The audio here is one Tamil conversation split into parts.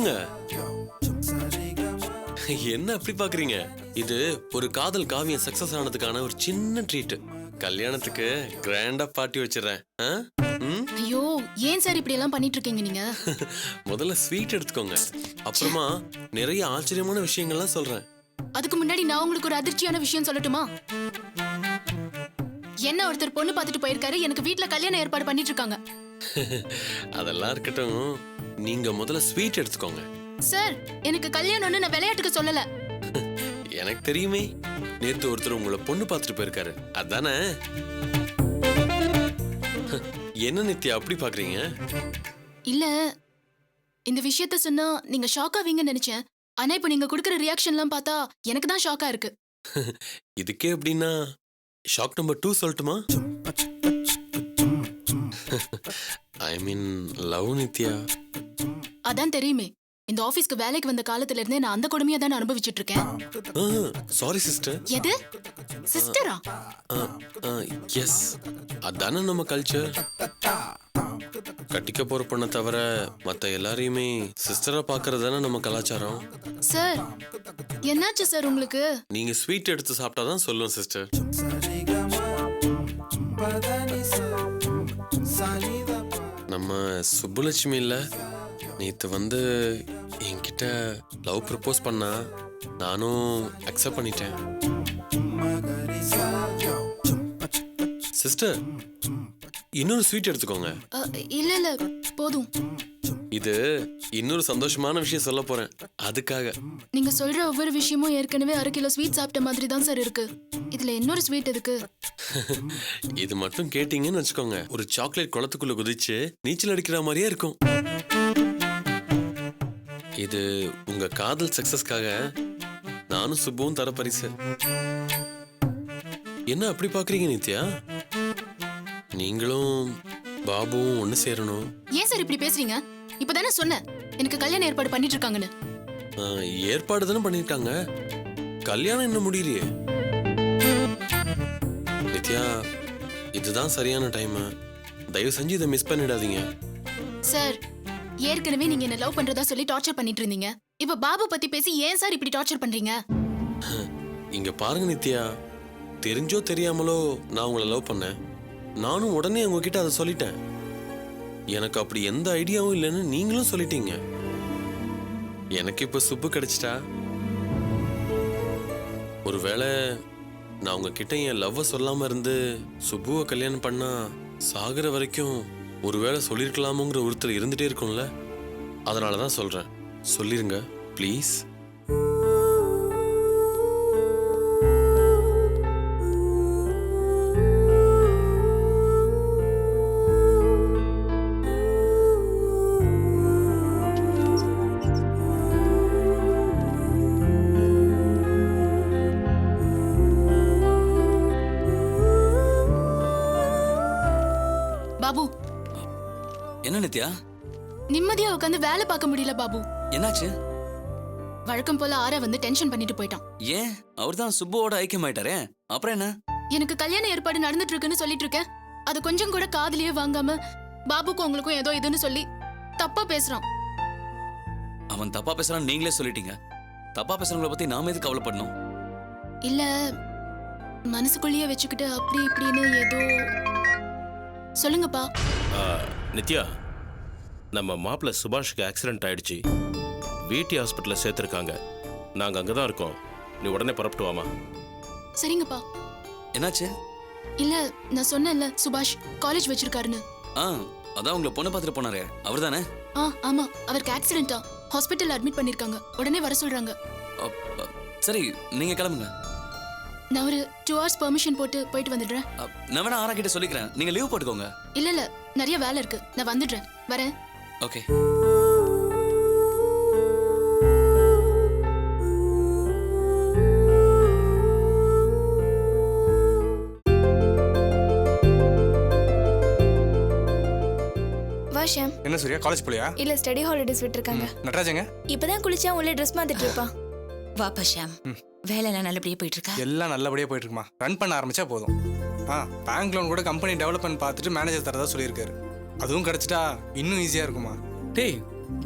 சொல்லுங்க. என்ன அப்படி பாக்குறீங்க? இது ஒரு காதல் காவியம் சக்சஸ் ஆனதுக்கான ஒரு சின்ன ட்ரீட். கல்யாணத்துக்கு கிராண்டா பார்ட்டி வச்சிடறேன். ஐயோ, ஏன் சார் இப்படி எல்லாம் பண்ணிட்டு இருக்கீங்க நீங்க? முதல்ல ஸ்வீட் எடுத்துக்கோங்க, அப்புறமா நிறைய ஆச்சரியமான விஷயங்கள்லாம் சொல்றேன். அதுக்கு முன்னாடி நான் உங்களுக்கு ஒரு அதிர்ச்சியான விஷயம் சொல்லட்டுமா? என்ன ஒருத்தர் பொண்ணு பார்த்துட்டு போயிருக்காரு, எனக்கு வீட்ல கல்யாணம் ஏற்பாடு பண்ணிட்டு இருக்காங்க. அதெல்லாம் இருக்கட்டும், நீங்க முதல்ல ஸ்வீட் எடுத்துக்கோங்க. சார், எனக்கு கல்யாணம்னு நான் விளையாட்டுக்கு சொல்லல. எனக்கு தெரியுமே, நேத்து ஒருத்தர் உங்களை பொண்ணு பார்த்துட்டு போயிருக்காரு, அதானே? என்ன நித்யா அப்படி பாக்குறீங்க? இல்ல, இந்த விஷயத்த சொன்னா நீங்க ஷாக் ஆவீங்கன்னு நினைச்சேன். ஆனா இப்ப நீங்க கொடுக்கிற ரியாக்ஷன்லாம் பார்த்தா எனக்கு தான் ஷாக்கா இருக்கு. இதுக்கே எப்படின்னா ஷாக் நம்பர் 2 சொல்லட்டுமா? ஐ மீன் லவ் நித்யா. அதான் தெரியுமே, இந்த ஆபீஸ்க்கு வேலைக்கு வந்த காலத்துல இருந்தே நான் அந்த கொடுமையை தான் அனுபவிச்சுட்டு இருக்கேன். Sorry sister. எது சிஸ்டரா? எஸ், அதானே நம்ம கல்ச்சர். கட்டிக்க போற பொண்ணை தவிர மத்த எல்லாரையுமே சிஸ்டரா பாக்குறது தானே நம்ம கலாச்சாரம். சார், என்னாச்சு சார் உங்களுக்கு? நீங்க ஸ்வீட் எடுத்து சாப்பிட்டாதான் சொல்லுவோம் சிஸ்டர். நம்ம சுப்புலட்சுமி இல்ல, நேத்து வந்து என்கிட்ட லவ் ப்ரப்போஸ் பண்ணா, நானும் அக்செப்ட் பண்ணிட்டேன். சிஸ்டர், இன்னொரு ஸ்வீட் எடுத்துக்கோங்க. இல்ல இல்ல, போதும். இது இன்னொரு சந்தோஷமான விஷயம் சொல்ல போறேன், அதுக்காக. நீங்க சொல்ற ஒவ்வொரு விஷயமும் ஏற்கனவே 1/2 கிலோ ஸ்வீட் சாப்பிட்ட மாதிரி தான் சார் இருக்கு. இதுல இன்னொரு ஸ்வீட் எதுக்கு? இது மட்டும் கேட்டீங்கன்னு வச்சுக்கோங்க, ஒரு சாக்லேட் குளத்துக்குள்ள குதிச்சு நீச்சல் அடிக்கிற மாதிரியே இருக்கும். இது உங்க காதல் சக்சஸ்க்காக நானும் சுப்புவும் தர பரிசு. என்ன அப்படி பாக்குறீங்க நித்யா? நீங்களும் பாபுவும் ஒண்ணு சேரணும். ஏன் சார் இப்படி பேசுறீங்க? இப்பதானே சொன்னேன் எனக்கு கல்யாணம் ஏற்பாடு பண்ணிட்டு இருக்காங்கன்னு. ஏற்பாடு தானே பண்ணிருக்காங்க, கல்யாணம் இன்னும் முடியலையே. நித்யா, இதுதான் சரியான டைம், தயவு செஞ்சு இதை மிஸ் பண்ணிடாதீங்க. சார், ஏற்கனவே நீங்க என்ன லவ் பண்றதா சொல்லி டார்ச்சர் பண்ணிட்டு இருந்தீங்க. இப்ப பாபு பத்தி பேசி ஏன் சார் இப்படி டார்ச்சர் பண்றீங்க? இங்க பாருங்க நித்யா, தெரிஞ்சோ தெரியாமலோ நான் உங்களை லவ் பண்ணேன். நானும் உடனே உங்ககிட்ட அதை சொல்லிட்டேன். எனக்கு அப்படி எந்த ஐடியாவும் இல்லைன்னு நீங்களும் சொல்லிட்டீங்க. எனக்கு இப்ப சுப்பு கிடைச்சிட்டா, ஒருவேளை நான் உங்ககிட்ட என் லவ்வ சொல்லாம இருந்து சுப்புவை கல்யாணம் பண்ணா சாகுற வரைக்கும் ஒருவேளை சொல்லிருக்கலாமோங்கிற ஒருத்தர் இருந்துட்டே இருக்கும்ல. அதனாலதான் சொல்றேன், சொல்லிருங்க ப்ளீஸ். பாபு, என்ன நித்யா? நிம்மதியா உட்காந்து வேலை பார்க்க முடியல பாபு. என்னாச்சு? வழக்கம் போல ஆரா வந்து டென்ஷன் பண்ணிட்டு போயிட்டான். ஏன்? அவர்தான் சுப்புவோட ஐக்கியமாயிட்டாரே, அப்புறம் என்ன? எனக்கு கல்யாண ஏற்பாடு நடந்துட்டு இருக்குன்னு சொல்லிட்டு இருக்கேன். அது கொஞ்சம் கூட காதுலயே வாங்காம பாபுக்கும் உங்களுக்கும் ஏதோ இதுன்னு சொல்லி தப்பா பேசுறான். அவன் தப்பா பேசுறான்னு நீங்களே சொல்லிட்டீங்க. தப்பா பேசுறவங்கள பத்தி நாம எதுக்கு கவலைப்படணும்? இல்ல, மனசுக்குள்ளேயே வச்சுக்கிட்டு அப்படி இப்படின்னு ஏதோ சொல்லுங்கப்பா. நித்யா, நம்ம மாப்பிள்ள சுபாஷுக்கு ஆக்சிடென்ட் ஆயிடுச்சு, வீட்டி ஹாஸ்பிட்டலில் சேர்த்துருக்காங்க. நாங்கள் அங்கே தான் இருக்கோம், நீ உடனே புறப்பட்டு வாமா. சரிங்கப்பா. என்னாச்சு? இல்ல, நான் சொன்னேன்ல சுபாஷ் காலேஜ் வச்சிருக்காருன்னு. அதான் உங்களை பொண்ணு பார்த்துட்டு போனாரே, அவர் தானே? ஆமா, அவருக்கு ஆக்சிடென்ட்டா, ஹாஸ்பிட்டல் அட்மிட் பண்ணிருக்காங்க. உடனே வர சொல்றாங்க. சரி, நீங்க கிளம்புங்க. நான் ஒரு 2 hours பெர்மிஷன் போட்டு போயிட்டு வந்துடுறேன். நான் வேணா ஆரா கிட்ட சொல்லிக்கிறேன், நீங்க லீவ் போட்டுக்கோங்க. இல்ல, நிறைய வேலை இருக்கு, நான் வந்துடுறேன். வரேன். ஓகே. வாஷம். என்ன சூர்யா, காலேஜ் போலியா? இல்ல, ஸ்டடி ஹாலிடேஸ் விட்டுருக்காங்க. நடராஜங்க இப்பதான் குளிச்சா உள்ள ட்ரெஸ் மாத்திட்டு இருப்பா. வா பஷாம், வேலை எல்லாம் நல்லபடியா போயிட்டு இருக்கா? எல்லாம் நல்லபடியா போயிட்டு இருக்குமா. ரன் பண்ண ஆரம்பிச்சா போதும். பேங்க் லோன் கூட கம்பெனி டெவலப்மெண்ட் பார்த்துட்டு மேனேஜர் தரதா சொல்லியிருக்காரு. அதுவும் கிடைச்சிட்டா இன்னும் ஈஸியா இருக்குமா. டேய்,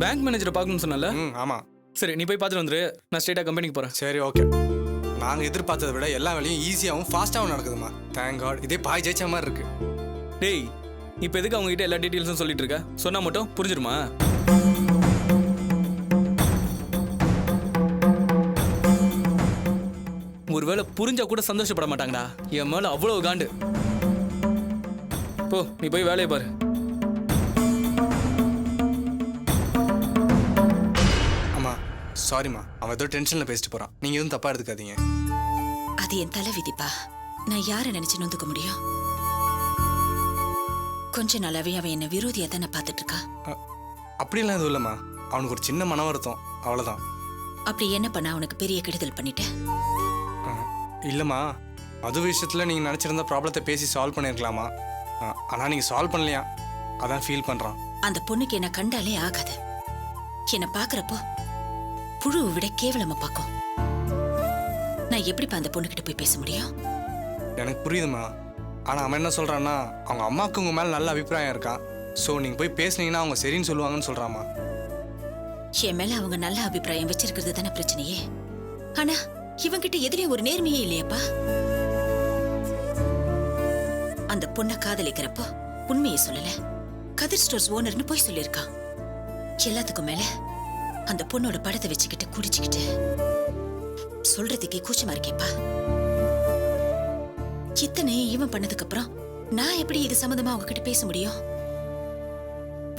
பேங்க் மேனேஜரை பார்க்கணும்னு சொன்னல. ம் ஆமாம். சரி நீ போய் பார்த்துட்டு வந்துரு, நான் ஸ்ட்ரெயிட்டாக கம்பெனிக்கு போகிறேன். சரி ஓகே. நாங்கள் எதிர்பார்த்ததை விட எல்லா வேலையும் ஈஸியாகவும் ஃபாஸ்ட்டாகவும் நடக்குதுமா. Thank God. இதே பாய் ஜெயிச்ச மாதிரி இருக்கு. டேய் இப்போ எதுக்கு அவங்க கிட்ட எல்லா டீட்டெயில்ஸும் சொல்லிட்டு இருக்க? சொன்னா மட்டும் புரிஞ்சிருமா? ஒருவேளை புரிஞ்சா கூட சந்தோஷப்பட மாட்டாங்கடா. என் மேல அவ்வளவு காண்டு. போ நீ போய் வேலையை பாரு. அம்மா சாரிம்மா, அவன் ஏதோ டென்ஷனில் பேசிட்டு போகிறான். நீங்கள் எதுவும் தப்பாக எடுத்துக்காதீங்க. அது என் தலை விதிப்பா. நான் யாரை நினைச்சு நொந்துக்க முடியும்? கொஞ்ச நாளாவே அவன் என்ன விரோதியா தானே பார்த்துட்டு இருக்கா. அப்படிலாம் எதுவும் இல்லைம்மா. அவனுக்கு ஒரு சின்ன மன வருத்தம், அவ்வளோதான். அப்படி என்ன பண்ண அவனுக்கு பெரிய கெடுதல் பண்ணிட்டேன்? இல்லைம்மா, அது விஷயத்தில் நீங்கள் நினச்சிருந்த ப்ராப்ளத்தை பேசி சால்வ் பண்ணியிருக்கலாமா? ஆனால் நீங்கள் சால்வ் பண்ணலையா, அதான் ஃபீல் பண்ணுறான். அந்த பொண்ணுக்கு என்ன கண்டாலே ஆகாது. என்னை பார்க்கறப்போ புழுவை விட கேவலமா பார்க்கும். நான் எப்படிப்பா அந்த பொண்ணுகிட்ட போய் பேச முடியும்? எனக்கு புரியுதுமா. ஆனால் அவன் என்ன சொல்கிறான்னா, அவங்க அம்மாவுக்கு உங்கள் மேலே நல்ல அபிப்பிராயம் இருக்கான். ஸோ நீங்கள் போய் பேசுனீங்கன்னா அவங்க சரின்னு சொல்லுவாங்கன்னு சொல்கிறாமா. என் மேல அவங்க நல்ல அபிப்பிராயம் வச்சிருக்கிறது தானே பிரச்சனையே. ஆனா இவங்கிட்ட எதுலயும் ஒரு நேர்மையே இல்லையப்பா. அந்த பொண்ணை காதலிக்கிறப்போ உண்மையை சொல்லல, கதிர் ஸ்டோர்ஸ் ஓனர்னு போய் சொல்லியிருக்கான். எல்லாத்துக்கும் மேல அந்த பொண்ணோட படத்தை வச்சுக்கிட்டு குடிச்சுக்கிட்டு சொல்றதுக்கே கூச்சமா இருக்கேப்பா. இத்தனை இவன் பண்ணதுக்கு அப்புறம் நான் எப்படி இது சம்பந்தமா அவங்க கிட்ட பேச முடியும்?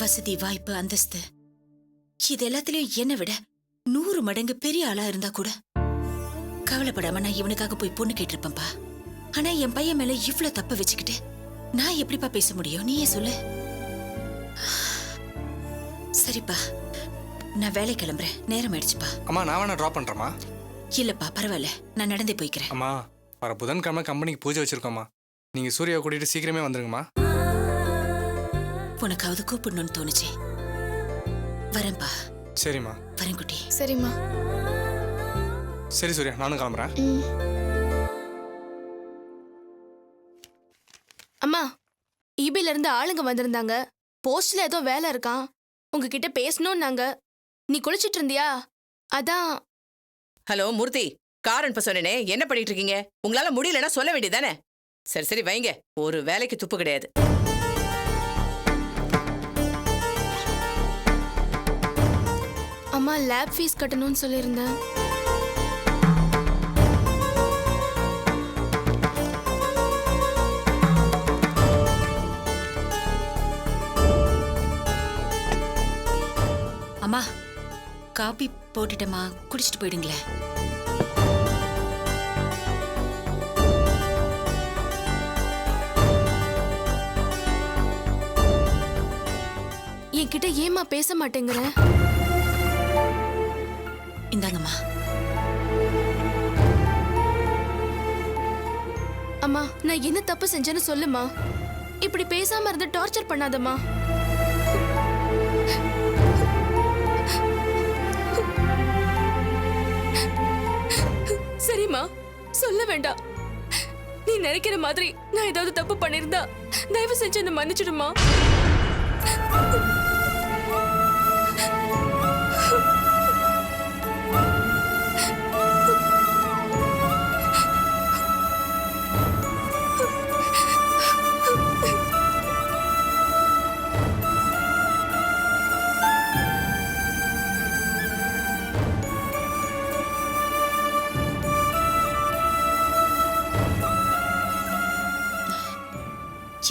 வசதி, வாய்ப்பு, அந்தஸ்து இது எல்லாத்திலயும் என்னை விட 100 மடங்கு பெரிய ஆளா இருந்தா கூட கவலைப்படாம நான் இவனுக்காக போய் பொண்ணு கேட்டிருப்பேன்பா. ஆனா என் பையன் மேல இவ்ளோ தப்ப வச்சுக்கிட்டு நான் எப்படிப்பா பேச முடியும்? நீயே சொல்லு. சரிப்பா, நான் வேலை கிளம்புறேன், நேரம் ஆயிடுச்சுப்பா. அம்மா நான் வேணா ட்ராப் பண்ணுறேம்மா. இல்லப்பா பரவாயில்ல, நான் நடந்தே போய்க்கிறேன். அம்மா வர புதன்கிழமை கம்பெனிக்கு பூஜை வச்சுருக்கோம்மா. நீங்கள் சூர்யாவை கூட்டிகிட்டு சீக்கிரமே வந்துருங்கம்மா. உனக்காவது கூப்பிடணும்னு தோணுச்சு. வரேன்பா. சரிம்மா. வரேன் குட்டி. சரிம்மா. சரி சூர்யா, நானும் கிளம்புறேன். அம்மா, ஈபில இருந்து ஆளுங்க வந்திருந்தாங்க. போஸ்ட்ல ஏதோ வேலை இருக்கான், உங்ககிட்ட பேசணும்னாங்க. நீ குளிச்சிட்டு இருந்தியா? அதான். ஹலோ மூர்த்தி, கார் அனுப்ப சொன்னேனே, என்ன பண்ணிட்டு இருக்கீங்க? உங்களால முடியலன்னா சொல்ல வேண்டியதானே? சரி சரி வைங்க, ஒரு வேலைக்கு துப்பு கிடையாது. அம்மா லேப் ஃபீஸ் கட்டணும்னு சொல்லியிருந்தேன். அம்மா காபி போட்டுட்டேம்மா, குடிச்சிட்டு போயிடுங்களேன். என்கிட்ட ஏமா பேச மாட்டேங்கிற? இந்தாங்கம்மா. அம்மா நான் என்ன தப்பு செஞ்சேன்னு சொல்லுமா. இப்படி பேசாம இருந்து டார்ச்சர் பண்ணாதம்மா. சரிம்மா, சொல்ல வேண்டாம். நீ நினைக்கிற மாதிரி நான் ஏதாவது தப்பு பண்ணிருந்தா தயவு செஞ்சு என்ன மன்னிச்சிடுமா.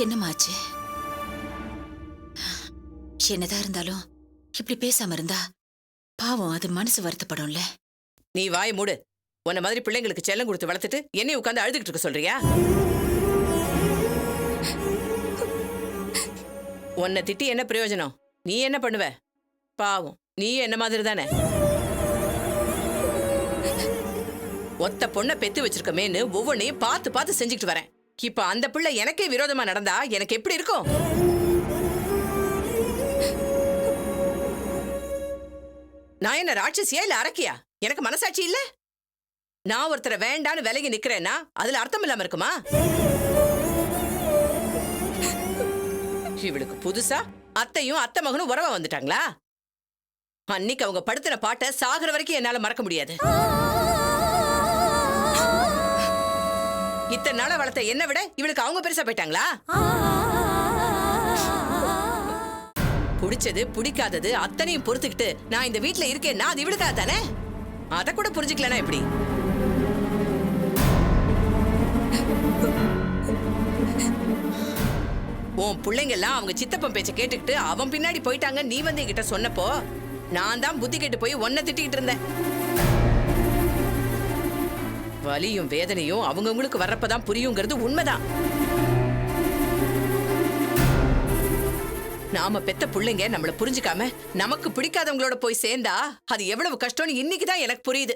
என்னமாச்சு? என்னதான் இருந்தாலும் இப்படி பேசாம இருந்தா பாவம், அது மனசு வருத்தப்படும்ல. நீ வாய் மூடு. உன்ன மாதிரி பிள்ளைங்களுக்கு செல்லம் கொடுத்து வளர்த்துட்டு என்னைய உட்காந்து அழுதுகிட்டு இருக்க சொல்றியா? உன்னை திட்டி என்ன பிரயோஜனம்? நீ என்ன பண்ணுவ? பாவம், நீ என்ன மாதிரி தானே. ஒத்த பொண்ணை பெத்து வச்சிருக்கமேன்னு ஒவ்வொன்னையும் பார்த்து பார்த்து செஞ்சுக்கிட்டு வரேன். இப்ப அந்த பிள்ளை எனக்கே விரோதமா நடந்தா எனக்கு எப்படி இருக்கும்? நான் என்ன ராட்சசியா இல்ல அரக்கியா? எனக்கு மனசாட்சி இல்ல? நான் ஒருத்தரை வேண்டான்னு விலகி நிக்கிறேன்னா அதுல அர்த்தம் இல்லாம இருக்குமா? இவளுக்கு புதுசா அத்தையும் அத்தை மகனும் உறவா வந்துட்டாங்களா? அன்னைக்கு அவங்க படுத்தின பாட்டை சாகுற வரைக்கும் என்னால மறக்க முடியாது. இத்தனை நாள வளர்த்த என்ன விட இவளுக்கு அவங்க பெருசா போயிட்டாங்களா? பிடிச்சது பிடிக்காதது அத்தனையும் பொறுத்துக்கிட்டு நான் இந்த வீட்டுல இருக்கேன்னா அது இவளுக்காக தானே. அத கூட புரிஞ்சுக்கலனா எப்படி? உன் பிள்ளைங்க எல்லாம் அவங்க சித்தப்பன் பேச்ச கேட்டுக்கிட்டு அவன் பின்னாடி போயிட்டாங்க. நீ வந்து என்கிட்ட சொன்னப்போ நான் தான் புத்தி கேட்டு போய் ஒன்ன திட்டிக்கிட்டு இருந்தேன். வலியும் வேதனையும் அவங்கவுங்களுக்கு வர்றப்பதான் புரியுங்கிறது உண்மைதான். நாம பெத்த பிள்ளைங்க நம்மள புரிஞ்சுக்காம நமக்கு பிடிக்காதவங்களோட போய் சேர்ந்தா அது எவ்வளவு கஷ்டம்னு இன்னைக்குதான் எனக்கு புரியுது.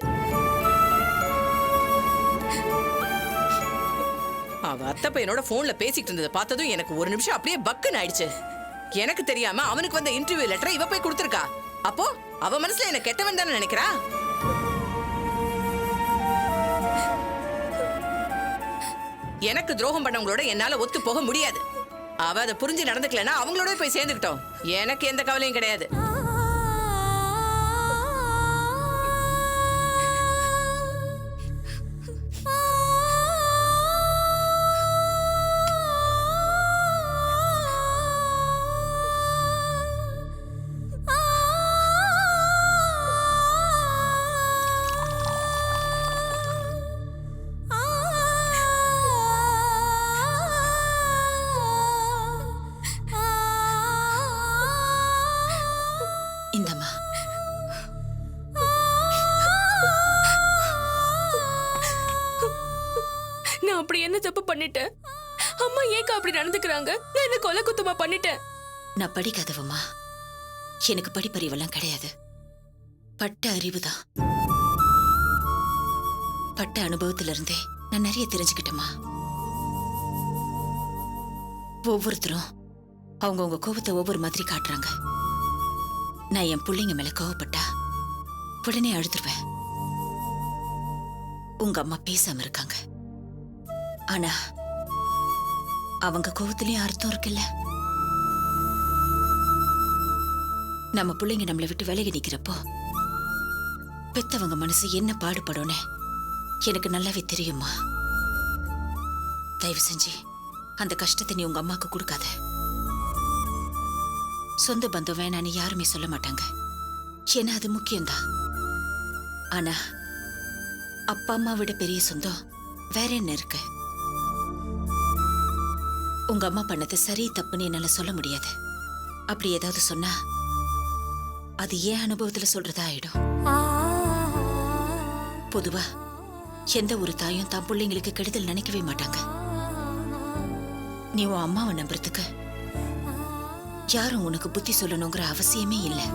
அவ அத்தை பையனோட போன்ல பேசிட்டு இருந்ததை பார்த்ததும் எனக்கு ஒரு நிமிஷம் அப்படியே பக்குன்னு ஆயிடுச்சு. எனக்கு தெரியாம அவனுக்கு வந்த இன்டர்வியூ லெட்டரை இவ போய் கொடுத்திருக்கா. அப்போ அவ மனசுல என்ன கெட்டவன் தானே நினைக்கிறா. எனக்கு துரோகம் பண்ணவங்களோட என்னால ஒத்து போக முடியாது. அவ அதை புரிஞ்சு நடந்துக்கலன்னா அவங்களோட போய் சேர்ந்துக்கிட்டோம். எனக்கு எந்த கவலையும் கிடையாது. இந்தம்மா. நான் அப்படி என்ன தப்பு பண்ணிட்டேன்? அம்மா ஏக்கா அப்படி நடந்துக்கிறாங்க? நான் என்ன கொலை குத்தமா பண்ணிட்டேன்? நான் படிக்காதவம்மா. எனக்கு படிப்பறிவெல்லாம் கிடையாது. பட்ட அறிவுதான். பட்ட அனுபவத்துல இருந்தே நான் நிறைய தெரிஞ்சுக்கிட்டேம்மா. ஒவ்வொருத்தரும் அவங்கவுங்க கோபத்தை ஒவ்வொரு மாதிரி காட்டுறாங்க. நான் என் பிள்ளைங்க மேல கோவப்பட்டா உடனே அழுதுருவேன். உங்க அம்மா பேசாம இருக்காங்க. ஆனா அவங்க கோவத்திலயும் அர்த்தம் இருக்குல்ல. நம்ம பிள்ளைங்க நம்மளை விட்டு விலகி நிக்கிறப்போ பெத்தவங்க மனசு என்ன பாடுபடும்னு எனக்கு நல்லாவே தெரியுமா. தயவு செஞ்சு அந்த கஷ்டத்தை நீ உங்க அம்மாக்கு கொடுக்காத. சொந்த பந்தம் வேணான்னு யாருமே சொல்ல மாட்டாங்க. ஏன்னா அது முக்கியம்தான். ஆனா அப்பா அம்மா விட பெரிய சொந்தம் வேற என்ன இருக்கு? உங்க அம்மா பண்ணது சரி தப்புன்னு என்னால சொல்ல முடியாது. அப்படி ஏதாவது சொன்னா அது ஏன் அனுபவத்துல சொல்றதா ஆயிடும். பொதுவா எந்த ஒரு தாயும் தான் பிள்ளைங்களுக்கு கெடுதல் நினைக்கவே மாட்டாங்க. நீ உன் அம்மாவை நம்புறதுக்கு யாரும் உனக்கு புத்தி சொல்லணுங்கிற அவசியமே இல்லை.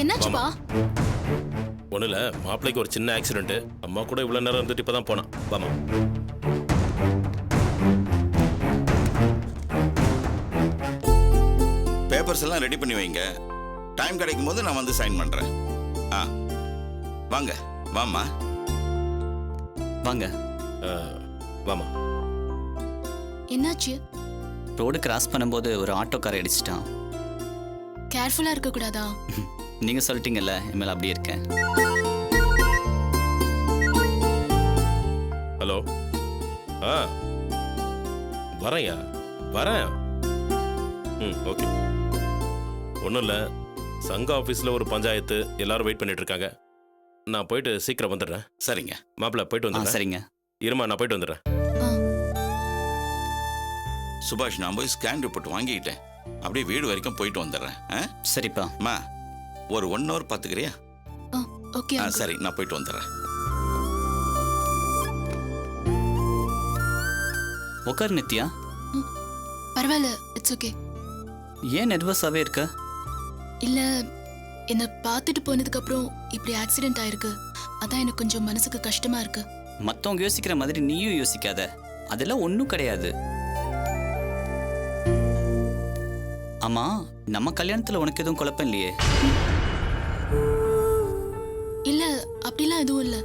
என்னாச்சுப்பா? ஒன்றும் இல்லை, மாப்பிள்ளைக்கு ஒரு சின்ன ஆக்சிடென்ட். அம்மா கூட இவ்வளோ நேரம் இருந்துட்டு இப்போ தான் போனான். வாமா. பேப்பர்ஸ் எல்லாம் ரெடி பண்ணி வைங்க. டைம் கிடைக்கும் போது நான் வந்து சைன் பண்றேன். ஆ வாங்க. வாமா. வாங்க. வாமா. என்னாச்சு? ரோடு கிராஸ் பண்ணும்போது ஒரு ஆட்டோக்காரை அடிச்சிட்டான். கேர்ஃபுல்லா இருக்க கூடாதா? நீங்க சொல்லிட்டீங்கல்ல, இனிமேல் அப்படியே இருக்கேன். ஹலோ. வரேன்யா, வரேன். ஓகே. ஒன்றும் இல்லை, சங்க ஆஃபீஸில் ஒரு பஞ்சாயத்து, எல்லாரும் வெயிட் பண்ணிட்டு இருக்காங்க. நான் போயிட்டு சீக்கிரம் வந்துடுறேன். சரிங்க மாப்பிள்ள போயிட்டு வந்துடுறேன். சரிங்க. இருமா, நான் போயிட்டு வந்துடுறேன். சுபாஷ், நான் போய் ஸ்கேன் ரிப்போர்ட் வாங்கிக்கிட்டேன். அப்படியே வீடு வரைக்கும் போயிட்டு வந்துடுறேன். சரிப்பா. அம்மா, ஒரு 1 hour பார்த்துக்கிறியா? ஓகே. சரி, நான் போயிட்டு வந்துடுறேன். உட்கார் நித்யா. பரவாயில்ல, இட்ஸ் ஓகே. ஏன் நர்வஸாவே இருக்க? இல்ல, என்ன பார்த்துட்டு போனதுக்கு அப்புறம் இப்படி ஆக்சிடென்ட் ஆயிருக்கு. அதான் எனக்கு கொஞ்சம் மனசுக்கு கஷ்டமா இருக்கு. மத்தவங்க யோசிக்கிற மாதிரி நீயும் யோசிக்காத. அதெல்லாம் ஒன்றும் கிடையாது. ஆமா நம்ம கல்யாணத்துல உனக்கு எதுவும் குழப்பம் இல்லையே? இல்ல அப்படிலாம் எதுவும் இல்ல